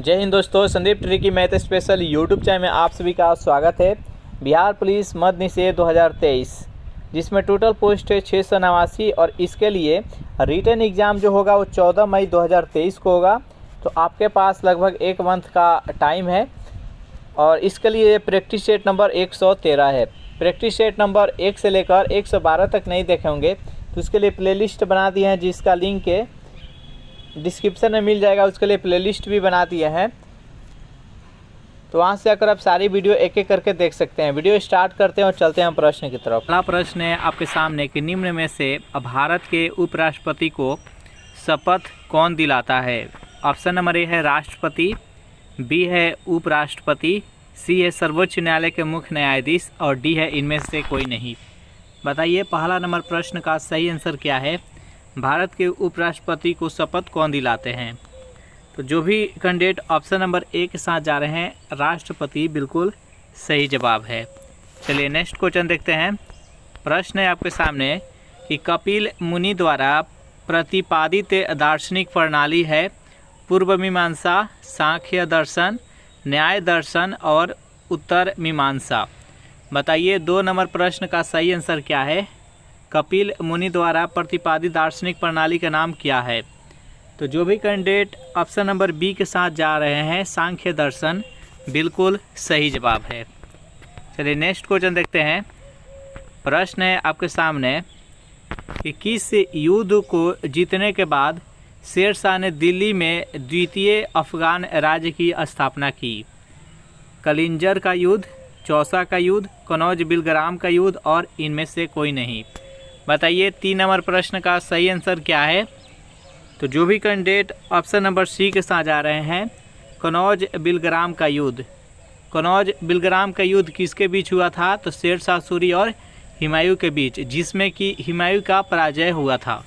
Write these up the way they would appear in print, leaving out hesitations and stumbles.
जय हिंद दोस्तों, Sandeep tricky math special YouTube channel में आप सभी का स्वागत है। बिहार पुलिस मद्य निषेध 2023 जिसमें टोटल पोस्ट है 689 और इसके लिए रिटन एग्ज़ाम जो होगा वो 14 मई 2023 को होगा। तो आपके पास लगभग एक मंथ का टाइम है और इसके लिए प्रैक्टिस सेट नंबर 113 है। प्रैक्टिस सेट नंबर 1 से लेकर 112 तक नहीं देखे होंगे तो उसके लिए प्लेलिस्ट बना दिए हैं, जिसका लिंक है डिस्क्रिप्शन में मिल जाएगा। उसके लिए प्लेलिस्ट भी बना दिए हैं, तो वहाँ से आकर आप सारी वीडियो एक एक करके देख सकते हैं। वीडियो स्टार्ट करते हैं और चलते हैं प्रश्न की तरफ। पहला प्रश्न है आपके सामने कि निम्न में से भारत के उपराष्ट्रपति को शपथ कौन दिलाता है। ऑप्शन नंबर ए है राष्ट्रपति, बी है उपराष्ट्रपति, सी है सर्वोच्च न्यायालय के मुख्य न्यायाधीश और डी है इनमें से कोई नहीं। बताइए पहला नंबर प्रश्न का सही आंसर क्या है। भारत के उपराष्ट्रपति को शपथ कौन दिलाते हैं। तो जो भी कैंडिडेट ऑप्शन नंबर ए के साथ जा रहे हैं, राष्ट्रपति बिल्कुल सही जवाब है। चलिए नेक्स्ट क्वेश्चन देखते हैं। प्रश्न है आपके सामने कि कपिल मुनि द्वारा प्रतिपादित दार्शनिक प्रणाली है पूर्व मीमांसा, सांख्य दर्शन, न्याय दर्शन और उत्तर मीमांसा। बताइए 2 नंबर प्रश्न का सही आंसर क्या है। कपिल मुनि द्वारा प्रतिपादित दार्शनिक प्रणाली का नाम क्या है। तो जो भी कैंडिडेट ऑप्शन नंबर बी के साथ जा रहे हैं, सांख्य दर्शन, बिल्कुल सही जवाब है। चलिए नेक्स्ट क्वेश्चन देखते हैं। प्रश्न है आपके सामने कि किस युद्ध को जीतने के बाद शेर शाह ने दिल्ली में द्वितीय अफगान राज्य की स्थापना की। कलिंजर का युद्ध, चौसा का युद्ध, कनौज बिलग्राम का युद्ध और इनमें से कोई नहीं। बताइए 3 नंबर प्रश्न का सही आंसर क्या है। तो जो भी कैंडिडेट ऑप्शन नंबर सी के साथ जा रहे हैं, कनौज बिलग्राम का युद्ध। कनौज बिलग्राम का युद्ध किसके बीच हुआ था। तो शेर शाह सूरी और हुमायूं के बीच, जिसमें कि हुमायूं का पराजय हुआ था।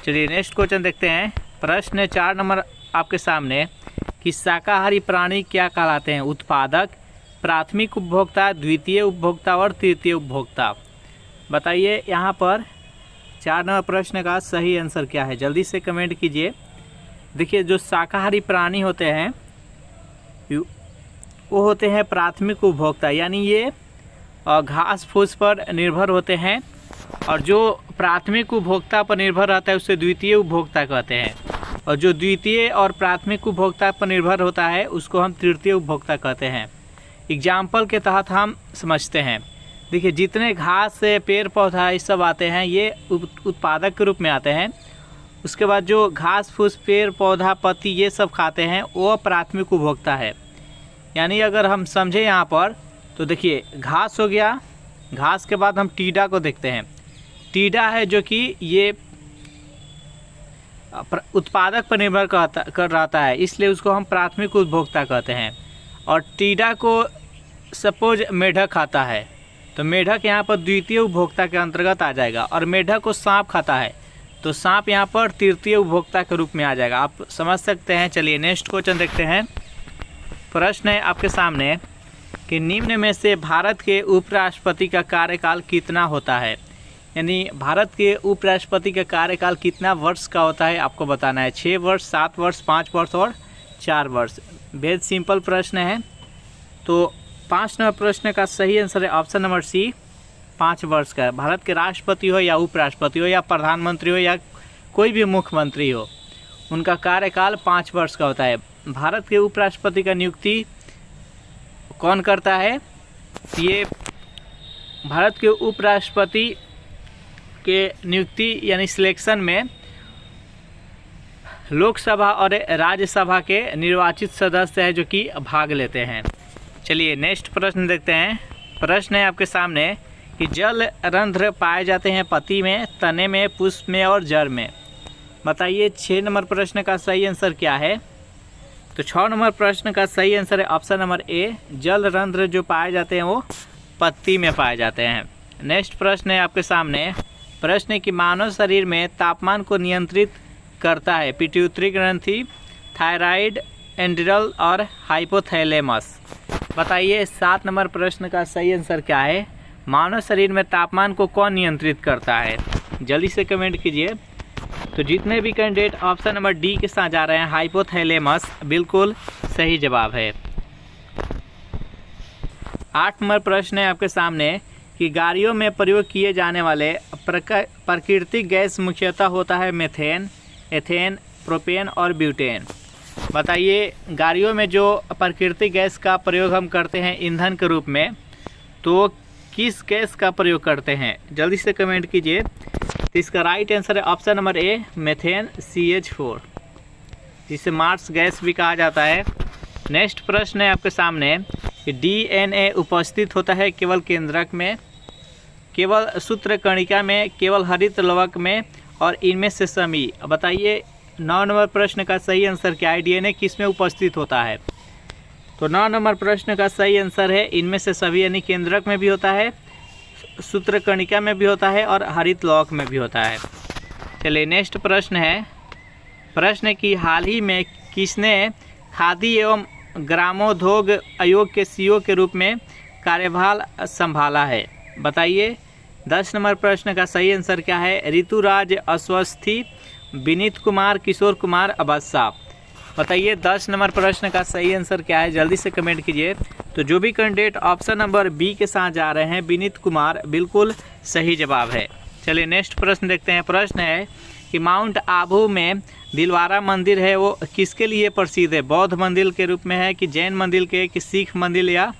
चलिए नेक्स्ट क्वेश्चन देखते हैं। प्रश्न 4 नंबर आपके सामने कि शाकाहारी प्राणी क्या कहलाते हैं। उत्पादक, प्राथमिक उपभोक्ता, द्वितीय उपभोक्ता और तृतीय उपभोक्ता। बताइए यहाँ पर 4 नंबर प्रश्न का सही आंसर क्या है। जल्दी से कमेंट कीजिए। देखिए जो शाकाहारी प्राणी होते हैं वो होते हैं प्राथमिक उपभोक्ता, यानी ये घास फूस पर निर्भर होते हैं, और जो प्राथमिक उपभोक्ता पर निर्भर रहता है उसे द्वितीय उपभोक्ता कहते हैं, और जो द्वितीय और प्राथमिक उपभोक्ता पर निर्भर होता है उसको हम तृतीय उपभोक्ता कहते हैं। एग्जाम्पल के तहत हम समझते हैं। देखिए जितने घास से पेड़ पौधा ये सब आते हैं ये उत्पादक के रूप में आते हैं। उसके बाद जो घास फूस पेड़ पौधा पत्ती ये सब खाते हैं वो प्राथमिक उपभोक्ता है। यानी अगर हम समझें यहाँ पर तो देखिए घास हो गया, घास के बाद हम टीडा को देखते हैं। टीडा है जो कि ये उत्पादक पर निर्भर कर रहता है, इसलिए उसको हम प्राथमिक उपभोक्ता कहते हैं। और टीडा को सपोज मेढक खाता है तो मेढक यहाँ पर द्वितीय उपभोक्ता के अंतर्गत आ जाएगा, और मेढक को सांप खाता है तो सांप यहाँ पर तृतीय उपभोक्ता के रूप में आ जाएगा। आप समझ सकते हैं। चलिए नेक्स्ट क्वेश्चन देखते हैं। प्रश्न है आपके सामने कि निम्न में से भारत के उपराष्ट्रपति का कार्यकाल कितना होता है। यानी भारत के उपराष्ट्रपति का कार्यकाल कितना वर्ष का होता है आपको बताना है। 6 वर्ष, 7 वर्ष, 5 वर्ष और 4 वर्ष। बेहद सिंपल प्रश्न है। तो 5 नंबर प्रश्न का सही आंसर है ऑप्शन नंबर सी, 5 वर्ष का। भारत के राष्ट्रपति हो या उपराष्ट्रपति हो या प्रधानमंत्री हो या कोई भी मुख्यमंत्री हो, उनका कार्यकाल 5 वर्ष का होता है। भारत के उपराष्ट्रपति का नियुक्ति कौन करता है। ये भारत के उपराष्ट्रपति के नियुक्ति यानी सिलेक्शन में लोकसभा और राज्यसभा के निर्वाचित सदस्य हैं जो कि भाग लेते हैं। चलिए नेक्स्ट प्रश्न देखते हैं। प्रश्न है आपके सामने कि जल रंध्र पाए जाते हैं पत्ती में, तने में, पुष्प में और जड़ में। बताइए 6 नंबर प्रश्न का सही आंसर क्या है। तो 6 नंबर प्रश्न का सही आंसर है ऑप्शन नंबर ए, जल रंध्र जो पाए जाते हैं वो पत्ती में पाए जाते हैं। नेक्स्ट प्रश्न है आपके सामने। प्रश्न है कि मानव शरीर में तापमान को नियंत्रित करता है पिट्यूटरी ग्रंथि, थायराइड, एंड्रियल और हाइपोथैलेमस। बताइए 7 नंबर प्रश्न का सही आंसर क्या है। मानव शरीर में तापमान को कौन नियंत्रित करता है। जल्दी से कमेंट कीजिए। तो जितने भी कैंडिडेट ऑप्शन नंबर डी के साथ जा रहे हैं हाइपोथैलेमस बिल्कुल सही जवाब है। 8 नंबर प्रश्न है आपके सामने कि गाड़ियों में प्रयोग किए जाने वाले प्राकृतिक गैस मुख्यतः होता है मेथेन, एथेन, प्रोपेन और ब्यूटेन। बताइए गाड़ियों में जो प्राकृतिक गैस का प्रयोग हम करते हैं ईंधन के रूप में, तो किस गैस का प्रयोग करते हैं, जल्दी से कमेंट कीजिए। तो इसका राइट आंसर है option number A methane CH4, जिसे मार्स गैस भी कहा जाता है। नेक्स्ट प्रश्न है आपके सामने कि DNA उपस्थित होता है केवल केंद्रक में, केवल सूत्रकणिका में, केवल हरित लवक में और इनमें से सभी। बताइए 9 नंबर प्रश्न का सही आंसर क्या है, DNA किस में उपस्थित होता है। तो 9 नंबर प्रश्न का सही आंसर है इनमें से सभी, यानी केंद्रक में भी होता है, सूत्रकणिका में भी होता है और हरित लवक में भी होता है। चलिए नेक्स्ट प्रश्न है। प्रश्न की हाल ही में किसने खादी एवं ग्रामोद्योग आयोग के CEO के रूप में कार्यभार संभाला है। बताइए 10 नंबर प्रश्न का सही आंसर क्या है, ऋतुराज अश्वस्थी, विनीत कुमार, किशोर कुमार, अब्बास। बताइए 10 नंबर प्रश्न का सही आंसर क्या है, जल्दी से कमेंट कीजिए। तो जो भी कैंडिडेट ऑप्शन नंबर बी के साथ जा रहे हैं विनीत कुमार बिल्कुल सही जवाब है। चलिए नेक्स्ट प्रश्न देखते हैं। प्रश्न है कि माउंट आबू में दिलवारा मंदिर है वो किसके लिए प्रसिद्ध है, बौद्ध मंदिर के रूप में है कि जैन मंदिर के, कि सिख मंदिर या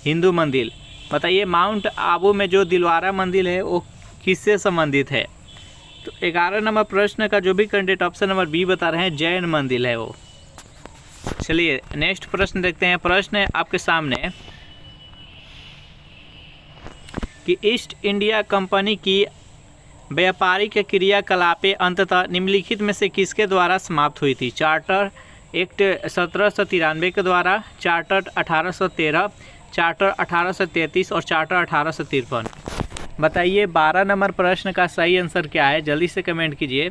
हिंदू मंदिर। बताइए माउंट आबू में जो दिलवारा मंदिर है वो किससे संबंधित है। तो 11 नंबर प्रश्न का जो भी कैंडिडेट ऑप्शन नंबर बी बता रहे हैं जैन मंदिर है वो। चलिए नेक्स्ट प्रश्न देखते हैं। प्रश्न है आपके सामने कि ईस्ट इंडिया कंपनी की व्यापारिक क्रियाकलापें अंततः निम्नलिखित में से किसके द्वारा समाप्त हुई थी। चार्टर एक्ट 1793 के द्वारा, चार्टर 1813, चार्टर 1833 और चार्टर 1853। बताइए 12 नंबर प्रश्न का सही आंसर क्या है, जल्दी से कमेंट कीजिए।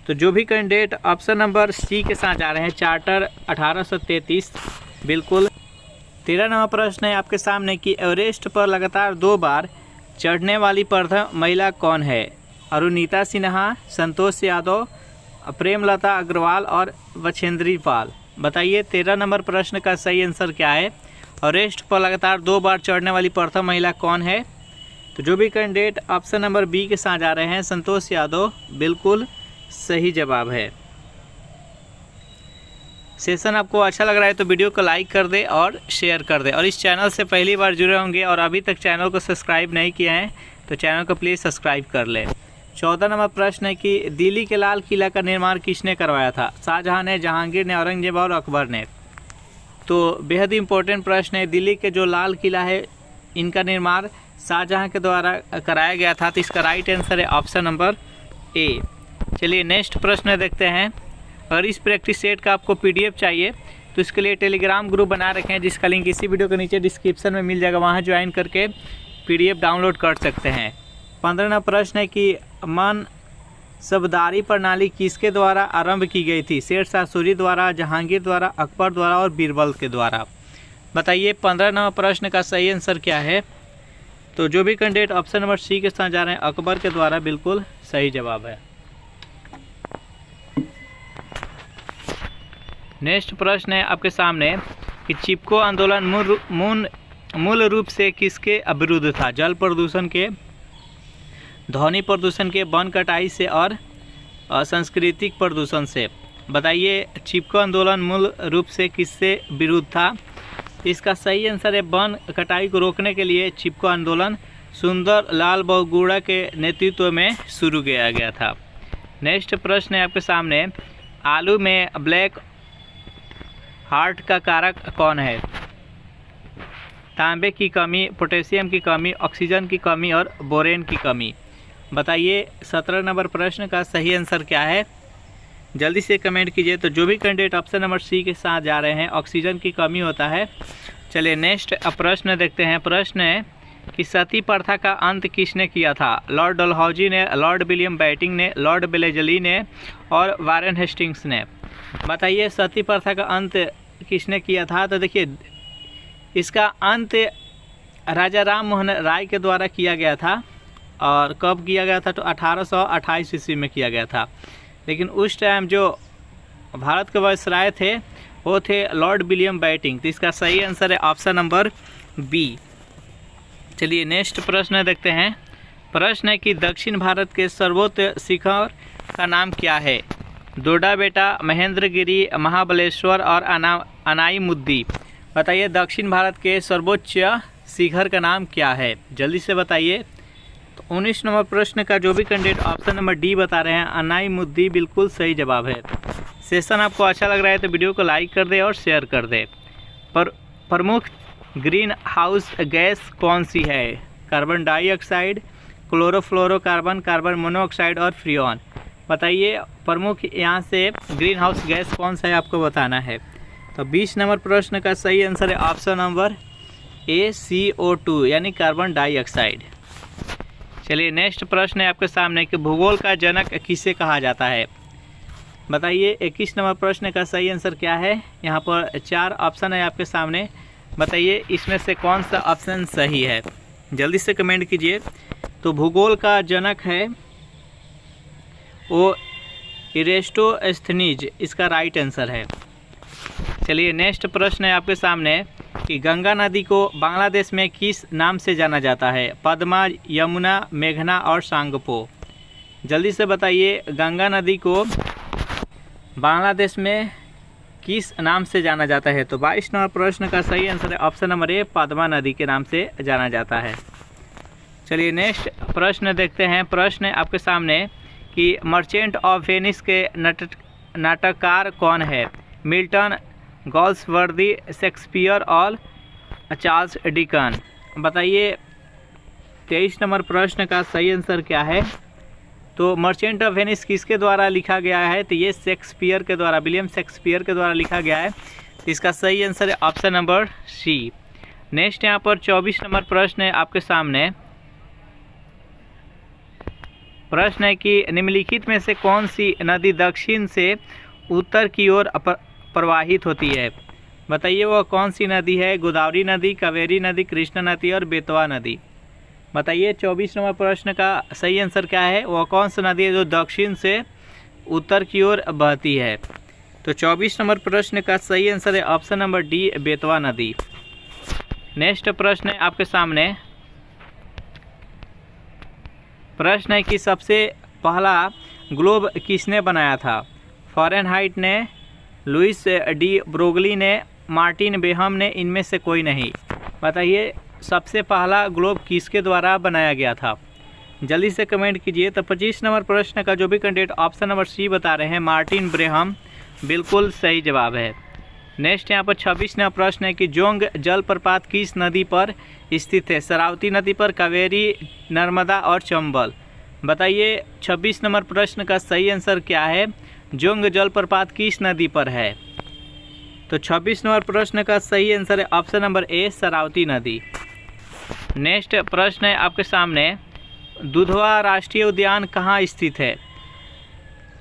तो जो भी कैंडिडेट ऑप्शन नंबर सी के साथ जा रहे हैं चार्टर 1833 बिल्कुल। 13 नंबर प्रश्न है आपके सामने कि एवरेस्ट पर लगातार 2 बार चढ़ने वाली प्रथम महिला कौन है। अरुणिता सिन्हा, संतोष यादव, प्रेमलता अग्रवाल और बछेंद्री पाल। बताइए 13 नंबर प्रश्न का सही आंसर क्या है, एवरेस्ट पर लगातार 2 बार चढ़ने वाली प्रथम महिला कौन है। तो जो भी कैंडिडेट ऑप्शन नंबर बी के साथ जा रहे हैं संतोष यादव बिल्कुल सही जवाब है। सेशन आपको अच्छा लग रहा है तो वीडियो को लाइक कर दे और शेयर कर दे, और इस चैनल से पहली बार जुड़े होंगे और अभी तक चैनल को सब्सक्राइब नहीं किए हैं तो चैनल को प्लीज़ सब्सक्राइब कर ले। 14 नंबर प्रश्न है कि दिल्ली के लाल किला का निर्माण किसने करवाया था। शाहजहां ने, जहांगीर ने, औरंगजेब और अकबर ने। तो बेहद इंपॉर्टेंट प्रश्न है। दिल्ली के जो लाल किला है इनका निर्माण शाहजहां के द्वारा कराया गया था। तो इसका राइट आंसर है ऑप्शन नंबर ए। चलिए नेक्स्ट प्रश्न देखते हैं। अगर इस प्रैक्टिस सेट का आपको PDF चाहिए तो इसके लिए टेलीग्राम ग्रुप बना रखे हैं जिसका लिंक इसी वीडियो के नीचे डिस्क्रिप्शन में मिल जाएगा, वहां ज्वाइन करके PDF डाउनलोड कर सकते हैं। 15 नंबर प्रश्न है कि मनसबदारी प्रणाली किसके द्वारा आरंभ की गई थी। शेर शाह सूरी द्वारा, जहांगीर द्वारा, अकबर द्वारा और बीरबल के द्वारा। बताइए 15 नंबर प्रश्न का सही आंसर क्या है। तो जो भी कैंडिडेट ऑप्शन नंबर सी के साथ जा रहे हैं अकबर के द्वारा बिल्कुल सही जवाब है। नेक्स्ट प्रश्न है आपके सामने कि चिपको आंदोलन मूल रूप से किसके विरुद्ध था। जल प्रदूषण के, ध्वनि प्रदूषण के, वन कटाई से और सांस्कृतिक प्रदूषण से। बताइए चिपको आंदोलन मूल रूप से किससे विरुद्ध था। इसका सही आंसर है वन कटाई को रोकने के लिए चिपको आंदोलन सुंदर लाल बहुगुणा के नेतृत्व में शुरू किया गया था। नेक्स्ट प्रश्न है आपके सामने, आलू में ब्लैक हार्ट का कारक कौन है। तांबे की कमी, पोटेशियम की कमी, ऑक्सीजन की कमी और बोरेन की कमी। बताइए 17 नंबर प्रश्न का सही आंसर क्या है, जल्दी से कमेंट कीजिए। तो जो भी कैंडिडेट ऑप्शन नंबर सी के साथ जा रहे हैं ऑक्सीजन की कमी होता है। चलिए नेक्स्ट प्रश्न देखते हैं। प्रश्न है कि सती प्रथा का अंत किसने किया था। लॉर्ड डलहौजी ने, लॉर्ड विलियम बैटिंग ने, लॉर्ड बेलेजली ने और वारेन हेस्टिंग्स ने। बताइए सती प्रथा का अंत किसने किया था। तो देखिए इसका अंत राजा राम मोहन राय के द्वारा किया गया था। और कब किया गया था तो 1828 ईस्वी में किया गया था। लेकिन उस टाइम जो भारत के वायसराय थे वो थे लॉर्ड विलियम बेंटिंक। तो इसका सही आंसर है ऑप्शन नंबर बी। चलिए नेक्स्ट प्रश्न देखते हैं। प्रश्न है कि दक्षिण भारत के सर्वोच्च शिखर का नाम क्या है? डोडा बेटा, महेंद्रगिरी, महाबलेश्वर और अनाईमुद्दी। बताइए दक्षिण भारत के सर्वोच्च शिखर का नाम क्या है? जल्दी से बताइए। तो 19 नंबर प्रश्न का जो भी कैंडिडेट ऑप्शन नंबर डी बता रहे हैं अनाईमुद्दी बिल्कुल सही जवाब है। सेशन आपको अच्छा लग रहा है तो वीडियो को लाइक कर दे और शेयर कर दे। प्रमुख ग्रीन हाउस गैस कौन सी है? Carbon dioxide, chlorofluorocarbon, carbon monoxide और फ्रियोन। बताइए प्रमुख यहाँ से ग्रीन हाउस गैस कौन सा है आपको बताना है। तो 20 नंबर प्रश्न का सही आंसर है ऑप्शन नंबर ए CO2 यानी कार्बन डाइऑक्साइड। चलिए नेक्स्ट प्रश्न है आपके सामने कि भूगोल का जनक किसे कहा जाता है? बताइए 21 नंबर प्रश्न का सही आंसर क्या है? यहाँ पर 4 ऑप्शन है आपके सामने, बताइए इसमें से कौन सा ऑप्शन सही है? जल्दी से कमेंट कीजिए। तो भूगोल का जनक है वो इरेस्टोस्थनीज, इसका राइट आंसर है। चलिए नेक्स्ट प्रश्न है आपके सामने कि गंगा नदी को बांग्लादेश में किस नाम से जाना जाता है? पद्मा, यमुना, मेघना और सांगपो। जल्दी से बताइए गंगा नदी को बांग्लादेश में किस नाम से जाना जाता है? तो 22 नंबर प्रश्न का सही आंसर है ऑप्शन नंबर ए, पद्मा नदी के नाम से जाना जाता है। चलिए नेक्स्ट प्रश्न देखते हैं। प्रश्न है आपके सामने कि मर्चेंट ऑफ वेनिस के नाटककार कौन है? मिल्टन, गॉल्सवर्दी, शेक्सपियर और चार्ल्स डिकन। बताइए 23 नंबर प्रश्न का सही आंसर क्या है? तो मर्चेंट ऑफ वेनिस किसके द्वारा लिखा गया है? तो ये शेक्सपियर के द्वारा, विलियम शेक्सपियर के द्वारा लिखा गया है। तो इसका सही आंसर है ऑप्शन नंबर सी। नेक्स्ट यहाँ पर 24 नंबर प्रश्न है आपके सामने। प्रश्न है कि निम्नलिखित में से कौन सी नदी दक्षिण से उत्तर की ओर प्रवाहित होती है? बताइए वह कौन सी नदी है? गोदावरी नदी, कावेरी नदी, कृष्णा नदी और बेतवा नदी। बताइए 24 नंबर प्रश्न का सही आंसर क्या है? वह कौन सी नदी है जो दक्षिण से उत्तर की ओर बहती है? तो 24 नंबर प्रश्न का सही आंसर है ऑप्शन नंबर डी, बेतवा नदी। नेक्स्ट प्रश्न है आपके सामने। प्रश्न है कि सबसे पहला ग्लोब किसने बनाया था? फ़ारेनहाइट ने, लुइस डी ब्रोगली ने, मार्टिन बेहम ने, इनमें से कोई नहीं। बताइए सबसे पहला ग्लोब किसके द्वारा बनाया गया था? जल्दी से कमेंट कीजिए। तो 25 नंबर प्रश्न का जो भी कैंडिडेट ऑप्शन नंबर सी बता रहे हैं मार्टिन ब्रेहम बिल्कुल सही जवाब है। नेक्स्ट यहाँ पर 26 नंबर प्रश्न है कि जोंग जलप्रपात किस नदी पर स्थित है? शरावती नदी पर, कावेरी, नर्मदा और चंबल। बताइए 26 नंबर प्रश्न का सही आंसर क्या है? जोंग जलप्रपात किस नदी पर है? तो 26 नंबर प्रश्न का सही आंसर है ऑप्शन नंबर ए, शरावती नदी। नेक्स्ट प्रश्न है आपके सामने। दुधवा राष्ट्रीय उद्यान कहाँ स्थित है?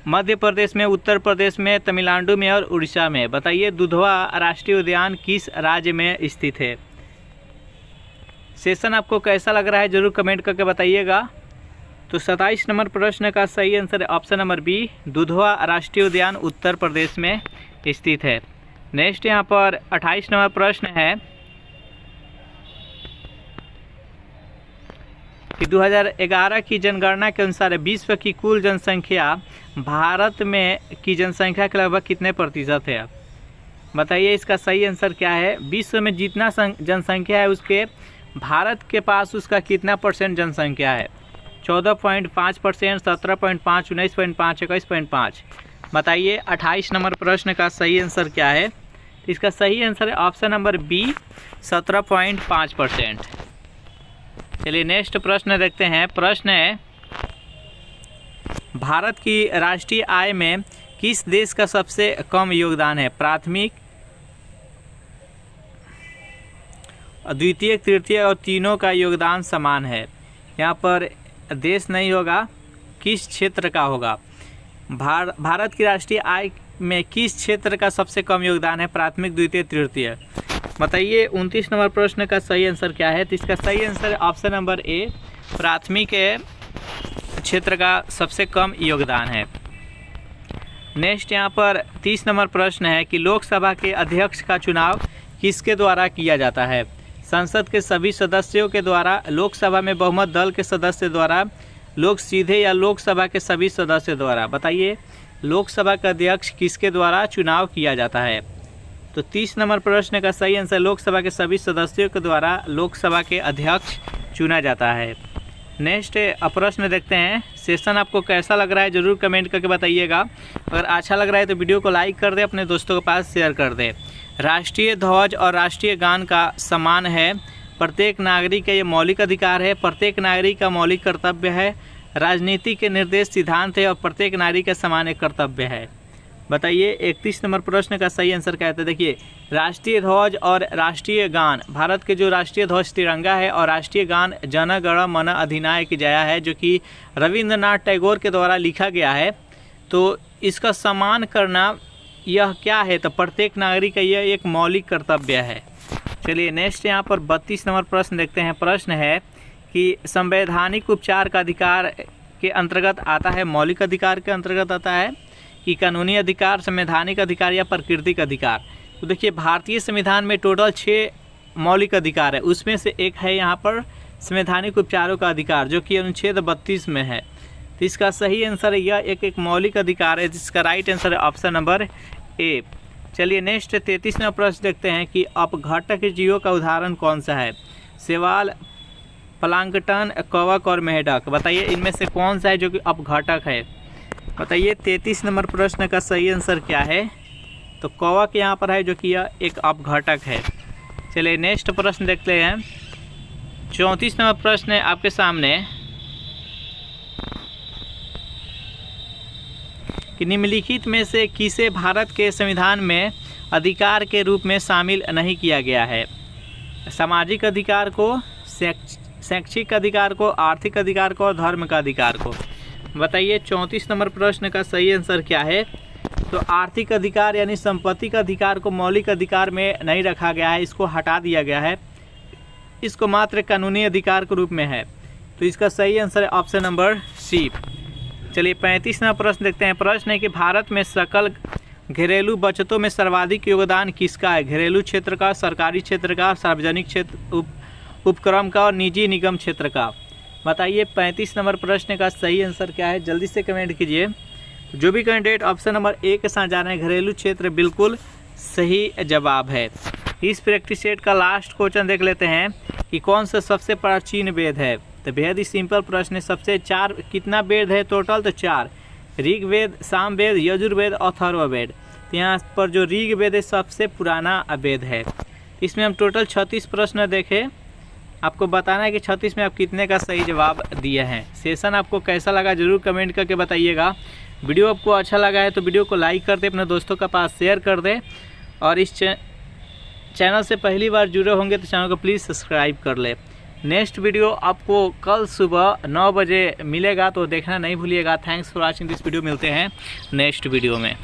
मध्य प्रदेश में, उत्तर प्रदेश में, तमिलनाडु में और उड़ीसा में। बताइए दुधवा राष्ट्रीय उद्यान किस राज्य में स्थित है? सेशन आपको कैसा लग रहा है ज़रूर कमेंट करके बताइएगा। तो 27 नंबर प्रश्न का सही आंसर है ऑप्शन नंबर बी, दुधवा राष्ट्रीय उद्यान उत्तर प्रदेश में स्थित है। नेक्स्ट यहाँ पर 28 नंबर प्रश्न है कि 2011 की जनगणना के अनुसार विश्व की कुल जनसंख्या भारत में की जनसंख्या के लगभग कितने प्रतिशत है? बताइए इसका सही आंसर क्या है? विश्व में जितना जनसंख्या है उसके भारत के पास उसका कितना परसेंट जनसंख्या है? 14.5%, 17.5%, 19.5%, 21.5%। बताइए 28 नंबर प्रश्न का सही आंसर क्या है? इसका सही आंसर है ऑप्शन नंबर बी, 17.5%। चलिए नेक्स्ट प्रश्न देखते हैं। प्रश्न है भारत की राष्ट्रीय आय में किस देश का सबसे कम योगदान है? प्राथमिक, द्वितीयक, तृतीयक और तीनों का योगदान समान है। यहाँ पर देश नहीं होगा, किस क्षेत्र का होगा? भारत की राष्ट्रीय आय में किस क्षेत्र का सबसे कम योगदान है? प्राथमिक, द्वितीय, तृतीय। बताइए 29 नंबर प्रश्न का सही आंसर क्या है? तो इसका सही आंसर ऑप्शन नंबर ए, प्राथमिक क्षेत्र का सबसे कम योगदान है। नेक्स्ट यहाँ पर 30 नंबर प्रश्न है कि लोकसभा के अध्यक्ष का चुनाव किसके द्वारा किया जाता है? संसद के सभी सदस्यों के द्वारा, लोकसभा में बहुमत दल के सदस्य द्वारा, लोक सीधे या लोकसभा के सभी सदस्यों द्वारा? बताइए लोकसभा का अध्यक्ष किसके द्वारा चुनाव किया जाता है? तो 30 नंबर प्रश्न का सही आंसर लोकसभा के सभी सदस्यों के द्वारा लोकसभा के अध्यक्ष चुना जाता है। नेक्स्ट प्रश्न देखते हैं। सेशन आपको कैसा लग रहा है ज़रूर कमेंट करके बताइएगा। अगर अच्छा लग रहा है तो वीडियो को लाइक कर दे, अपने दोस्तों के पास शेयर कर दे। राष्ट्रीय ध्वज और राष्ट्रीय गान का सम्मान है, प्रत्येक नागरिक का ये मौलिक अधिकार है, प्रत्येक नागरिक का मौलिक कर्तव्य है, राजनीति के निर्देश सिद्धांत है और प्रत्येक नागरिक का समान कर्तव्य है। बताइए 31 नंबर प्रश्न का सही आंसर क्या है? देखिए राष्ट्रीय ध्वज और राष्ट्रीय गान, भारत के जो राष्ट्रीय ध्वज तिरंगा है और राष्ट्रीय गान जन गण मन अधिनायक जय है, जो कि रविंद्रनाथ टैगोर के द्वारा लिखा गया है। तो इसका सम्मान करना यह क्या है? तो प्रत्येक नागरिक का यह एक मौलिक कर्तव्य है। चलिए नेक्स्ट यहाँ पर 32 नंबर प्रश्न देखते हैं। प्रश्न है कि संवैधानिक उपचार का अधिकार के अंतर्गत आता है, मौलिक अधिकार के अंतर्गत आता है कि कानूनी अधिकार, संवैधानिक अधिकार या प्राकृतिक अधिकार? तो देखिए भारतीय संविधान में टोटल 6 मौलिक अधिकार है, उसमें से एक है यहाँ पर संवैधानिक उपचारों का अधिकार, जो कि अनुच्छेद 32 में है। तो इसका सही आंसर यह एक मौलिक अधिकार है, जिसका राइट आंसर है ऑप्शन नंबर ए। चलिए नेक्स्ट 33 नंबर प्रश्न देखते हैं कि अपघटक जीवों का उदाहरण कौन सा है? शैवाल, प्लांकटन, कवक और मेढक? बताइए इनमें से कौन सा है जो कि अपघटक है? बताइए 33 नंबर प्रश्न का सही आंसर क्या है? तो कवक यहाँ पर है, जो कि यह एक अपघटक है। चलिए नेक्स्ट प्रश्न देखते हैं। 34 नंबर प्रश्न है आपके सामने कि निम्नलिखित में से किसे भारत के संविधान में अधिकार के रूप में शामिल नहीं किया गया है? सामाजिक अधिकार को, शैक्षिक अधिकार को, आर्थिक अधिकार को और धर्म का अधिकार को? बताइए 34 नंबर प्रश्न का सही आंसर क्या है? तो आर्थिक अधिकार यानी संपत्ति का अधिकार को मौलिक अधिकार में नहीं रखा गया है, इसको हटा दिया गया है, इसको मात्र कानूनी अधिकार के रूप में है। तो इसका सही आंसर है ऑप्शन नंबर सी। चलिए 35 नंबर प्रश्न देखते हैं। प्रश्न है कि भारत में सकल घरेलू बचतों में सर्वाधिक योगदान किसका है? घरेलू क्षेत्र का, सरकारी क्षेत्र का, सार्वजनिक क्षेत्र उपक्रम का और निजी निगम क्षेत्र का? बताइए 35 नंबर प्रश्न का सही आंसर क्या है? जल्दी से कमेंट कीजिए। जो भी कैंडिडेट ऑप्शन नंबर ए के साथ जा रहे हैं, घरेलू क्षेत्र बिल्कुल सही जवाब है। इस प्रैक्टिस सेट का लास्ट क्वेश्चन देख लेते हैं कि कौन सा सबसे प्राचीन वेद है? तो बेहद ही सिंपल प्रश्न है। सबसे 4 कितना वेद है टोटल? तो 4, ऋग्वेद, सामवेद, यजुर्वेद और अथर्ववेद। तो यहाँ पर जो ऋग्वेद है सबसे पुराना वेद है। इसमें हम टोटल 36 प्रश्न देखे, आपको बताना है कि 36 में आप कितने का सही जवाब दिए हैं। सेशन आपको कैसा लगा ज़रूर कमेंट करके बताइएगा। वीडियो आपको अच्छा लगा है तो वीडियो को लाइक कर दे, अपने दोस्तों के पास शेयर कर दे, और इस चैनल से पहली बार जुड़े होंगे तो चैनल को प्लीज़ सब्सक्राइब कर ले। नेक्स्ट वीडियो आपको कल सुबह 9 बजे मिलेगा, तो देखना नहीं भूलिएगा। Thanks for watching this video. मिलते हैं नेक्स्ट वीडियो में।